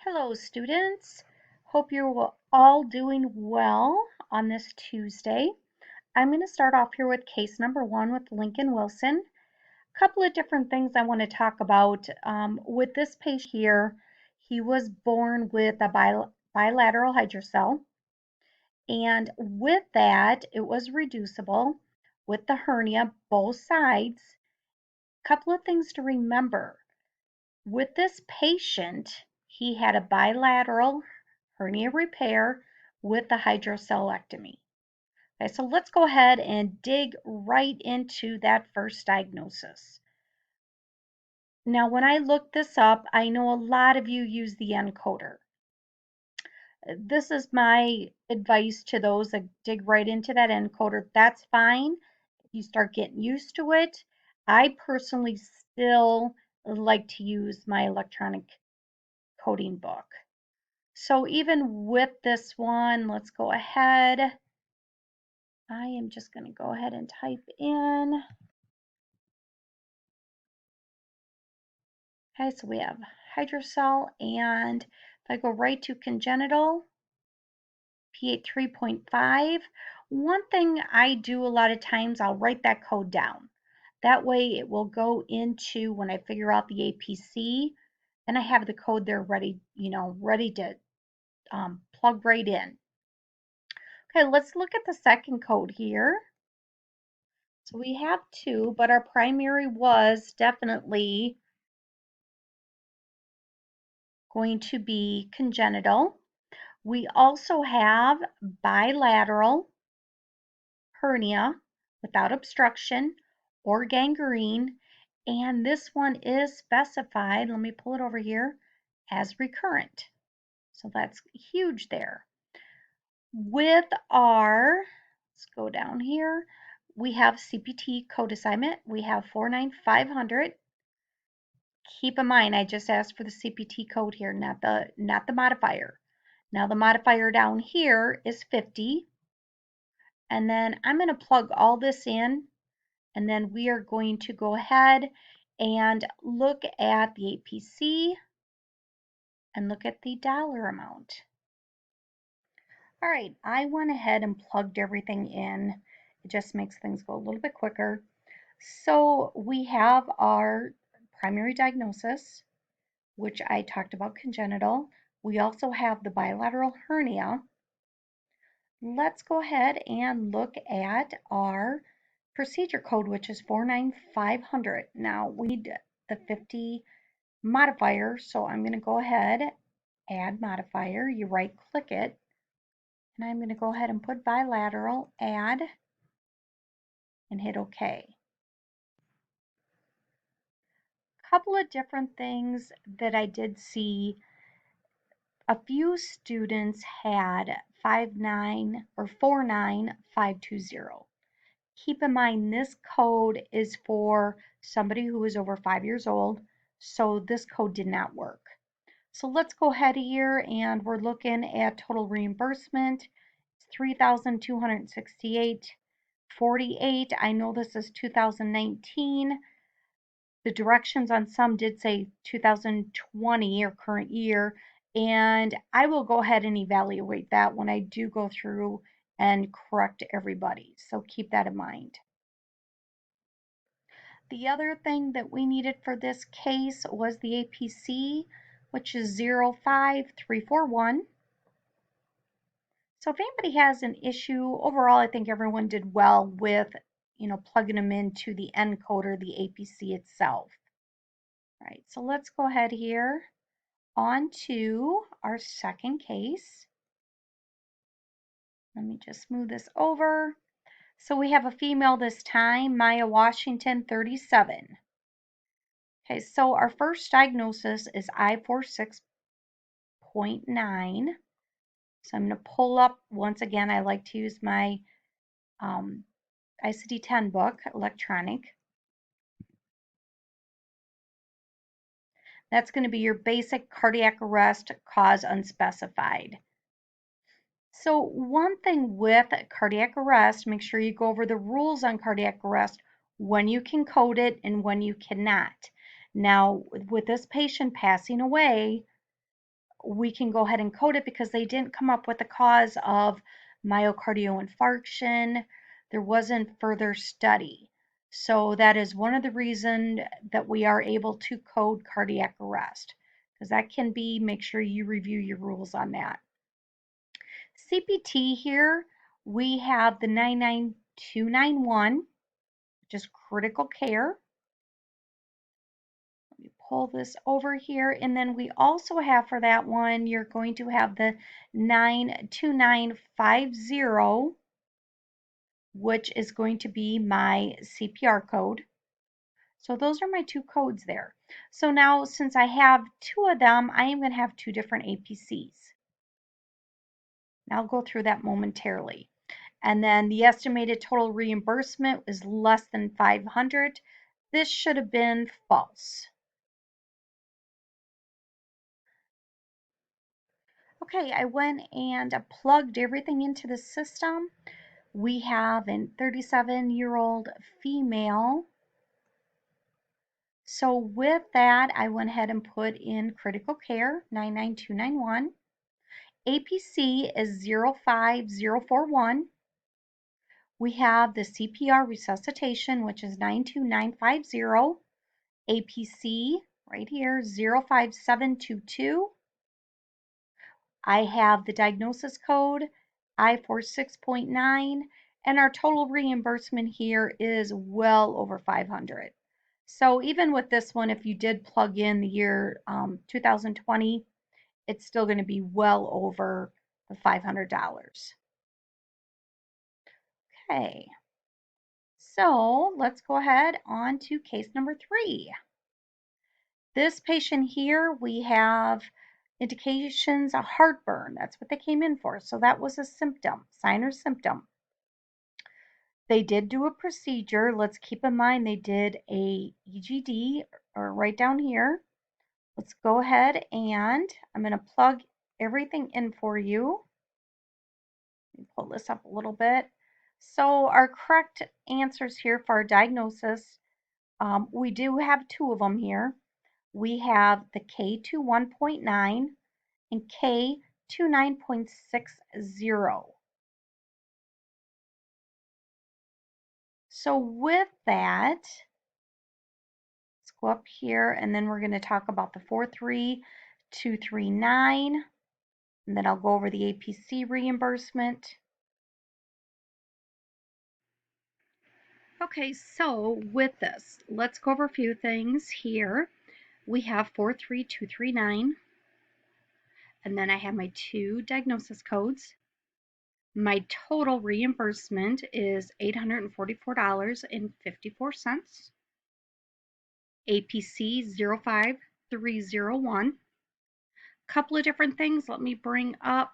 Hello, students. Hope you're all doing well on this Tuesday. I'm going to start off here with case number 1 with Lincoln Wilson. A couple of different things I want to talk about. With this patient here, he was born with a bilateral hydrocele, and with that, it was reducible with the hernia, both sides. A couple of things to remember. With this patient, he had a bilateral hernia repair with the hydrocelectomy. Okay, so let's go ahead and dig right into that first diagnosis. Now, when I looked this up, I know a lot of you use the encoder. This is my advice to those that dig right into that encoder. That's fine. If you start getting used to it, I personally still like to use my electronic coding book. So even with this one, let's go ahead. I am just going to go ahead and type in. Okay, so we have hydrocele, and if I go right to congenital, P8 3.5. One thing I do a lot of times, I'll write that code down. That way it will go into when I figure out the APC, and I have the code there ready, ready to plug right in. Okay, let's look at the second code here. So we have two, but our primary was definitely going to be congenital. We also have bilateral hernia without obstruction or gangrene, and this one is specified, let me pull it over here, as recurrent. So that's huge there. With our, let's go down here, we have CPT code assignment. We have 49500. Keep in mind, I just asked for the CPT code here, not the modifier. Now the modifier down here is 50. And then I'm going to plug all this in, and then we are going to go ahead and look at the APC and look at the dollar amount. All right, I went ahead and plugged everything in. It just makes things go a little bit quicker. So we have our primary diagnosis, which I talked about, congenital. We also have the bilateral hernia. Let's go ahead and look at our procedure code, which is 49500. Now we need the 50 modifier, so I'm going to go ahead, add modifier. You right click it, and I'm going to go ahead and put bilateral, add, and hit OK. Couple of different things that I did see. A few students had 59 or 49520. Keep in mind this code is for somebody who is over 5 years old, so this code did not work. So let's go ahead here, and we're looking at total reimbursement. It's $3,268.48. I know this is 2019. The directions on some did say 2020 or current year, and I will go ahead and evaluate that when I do go through and correct everybody. So keep that in mind. The other thing that we needed for this case was the APC, which is 05341. So if anybody has an issue, overall I think everyone did well with, plugging them into the encoder, the APC itself. All right, so let's go ahead here on to our second case. Let me just move this over. So we have a female this time, Maya Washington, 37. Okay, so our first diagnosis is I46.9. So I'm going to pull up, once again, I like to use my ICD-10 book, electronic. That's going to be your basic cardiac arrest, cause unspecified. So one thing with cardiac arrest, make sure you go over the rules on cardiac arrest, when you can code it and when you cannot. Now, with this patient passing away, we can go ahead and code it because they didn't come up with the cause of myocardial infarction. There wasn't further study. So that is one of the reasons that we are able to code cardiac arrest, because that can be, make sure you review your rules on that. CPT here, we have the 99291, which is critical care. Let me pull this over here, and then we also have for that one, you're going to have the 92950, which is going to be my CPR code. So those are my two codes there. So now, since I have two of them, I am going to have two different APCs. And I'll go through that momentarily. And then the estimated total reimbursement is less than 500. This should have been false. Okay, I went and plugged everything into the system. We have a 37-year-old female. So with that, I went ahead and put in critical care 99291. APC is 05041. We have the CPR resuscitation, which is 92950. APC right here 05722. I have the diagnosis code I46.9, and our total reimbursement here is well over 500. So even with this one, if you did plug in the year 2020, it's still going to be well over the $500. Okay, so let's go ahead on to case number 3. This patient here, we have indications of heartburn. That's what they came in for. So that was a symptom, sign or symptom. They did do a procedure. Let's keep in mind they did a EGD, or right down here. Let's go ahead and I'm going to plug everything in for you. Let me pull this up a little bit. So our correct answers here for our diagnosis, we do have two of them here. We have the K21.9 and K29.60. So with that, let's go up here and then we're going to talk about the 43239, and then I'll go over the APC reimbursement. Okay, so with this, let's go over a few things here. We have 43239, and then I have my two diagnosis codes. My total reimbursement is $844.54. APC 05301. Couple of different things. Let me bring up.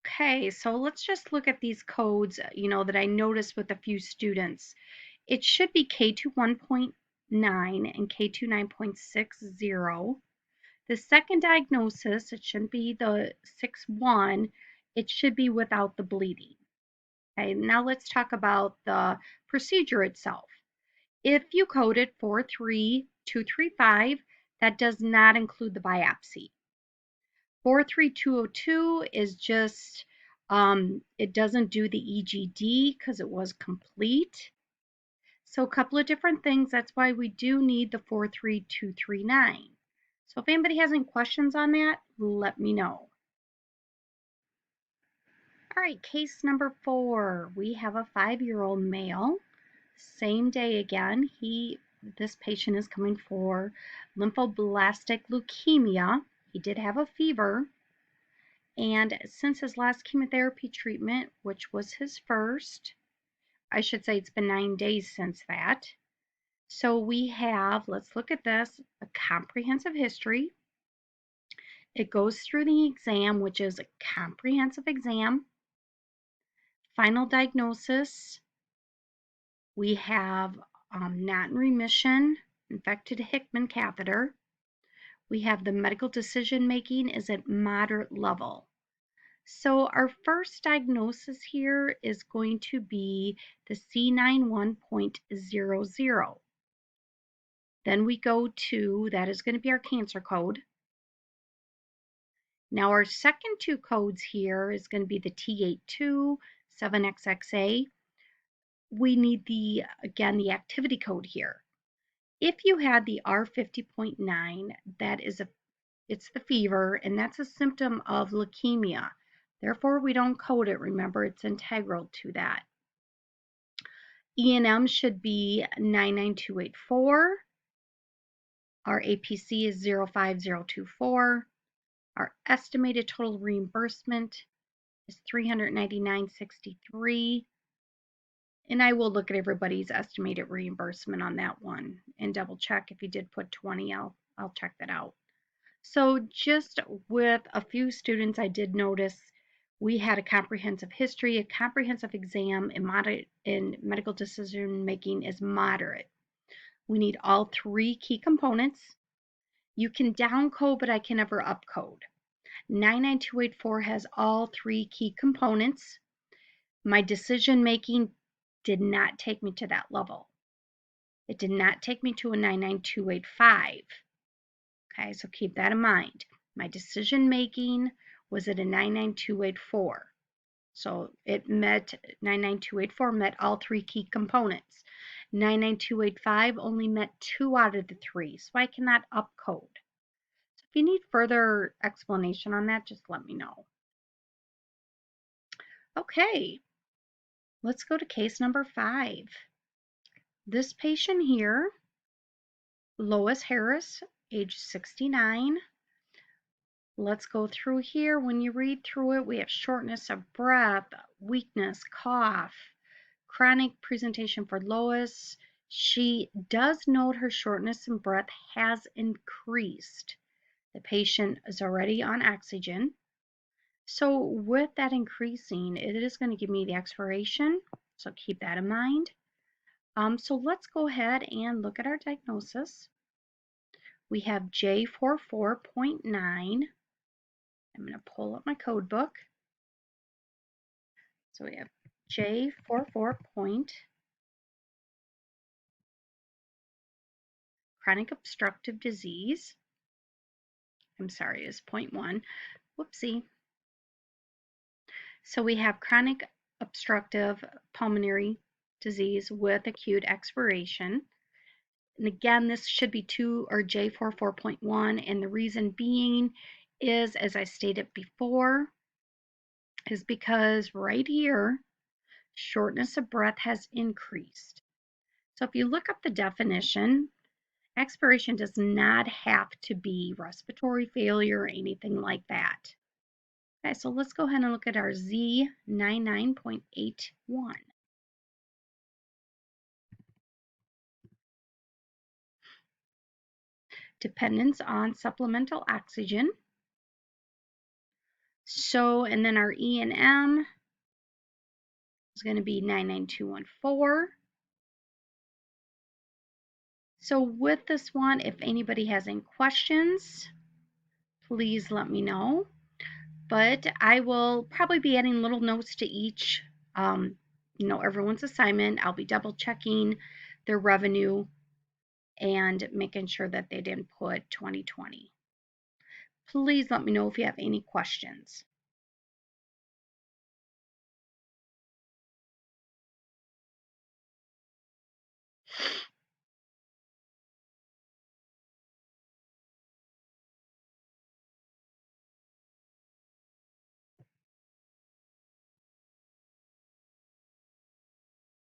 Okay, so let's just look at these codes, that I noticed with a few students. It should be K21.9 and K29.60. The second diagnosis, it shouldn't be the 6-1, it should be without the bleeding. Okay, now let's talk about the procedure itself. If you coded 43235, that does not include the biopsy. 43202 is just, it doesn't do the EGD because it was complete. So a couple of different things. That's why we do need the 43239. So if anybody has any questions on that, let me know. All right, case number 4. We have a 5-year-old male. Same day again. This patient is coming for lymphoblastic leukemia. He did have a fever. And since his last chemotherapy treatment, which was his first, I should say it's been 9 days since that. So we have, let's look at this, a comprehensive history. It goes through the exam, which is a comprehensive exam. Final diagnosis, we have not in remission, infected Hickman catheter. We have the medical decision making is at moderate level. So our first diagnosis here is going to be the C91.00. Then we go to, that is going to be our cancer code. Now our second two codes here is going to be the T82 7XXA. We need again, the activity code here. If you had the R50.9, it's the fever, and that's a symptom of leukemia. Therefore, we don't code it. Remember, it's integral to that. E&M should be 99284. Our APC is 05024. Our estimated total reimbursement is $399.63. And I will look at everybody's estimated reimbursement on that one and double check. If you did put 20, I'll check that out. So just with a few students, I did notice we had a comprehensive history. A comprehensive exam in medical decision making is moderate. We need all three key components. You can downcode, but I can never upcode. 99284 has all three key components. My decision making did not take me to that level. It did not take me to a 99285. Okay, so keep that in mind. My decision making was at a 99284. So it met 99284 met all three key components. 99285 only met 2 out of the 3, so I cannot upcode. So if you need further explanation on that, just let me know. Okay, let's go to case number 5. This patient here, Lois Harris, age 69. Let's go through here. When you read through it, we have shortness of breath, weakness, cough, chronic presentation for Lois. She does note her shortness of breath has increased. The patient is already on oxygen. So with that increasing, it is going to give me the expiration. So keep that in mind. So let's go ahead and look at our diagnosis. We have J44.9. I'm going to pull up my code book. So we have J44 point, chronic obstructive disease. I'm sorry, it's 0.1. Whoopsie. So we have chronic obstructive pulmonary disease with acute expiration. And again, this should be 2 or J44.1. And the reason being is, as I stated before, is because right here, shortness of breath has increased. So if you look up the definition, expiration does not have to be respiratory failure or anything like that. Okay, so let's go ahead and look at our Z99.81. Dependence on supplemental oxygen. So, and then our E and M is going to be 99214. So with this one, if anybody has any questions, please let me know. But I will probably be adding little notes to each, everyone's assignment. I'll be double checking their revenue and making sure that they didn't put 2020. Please let me know if you have any questions.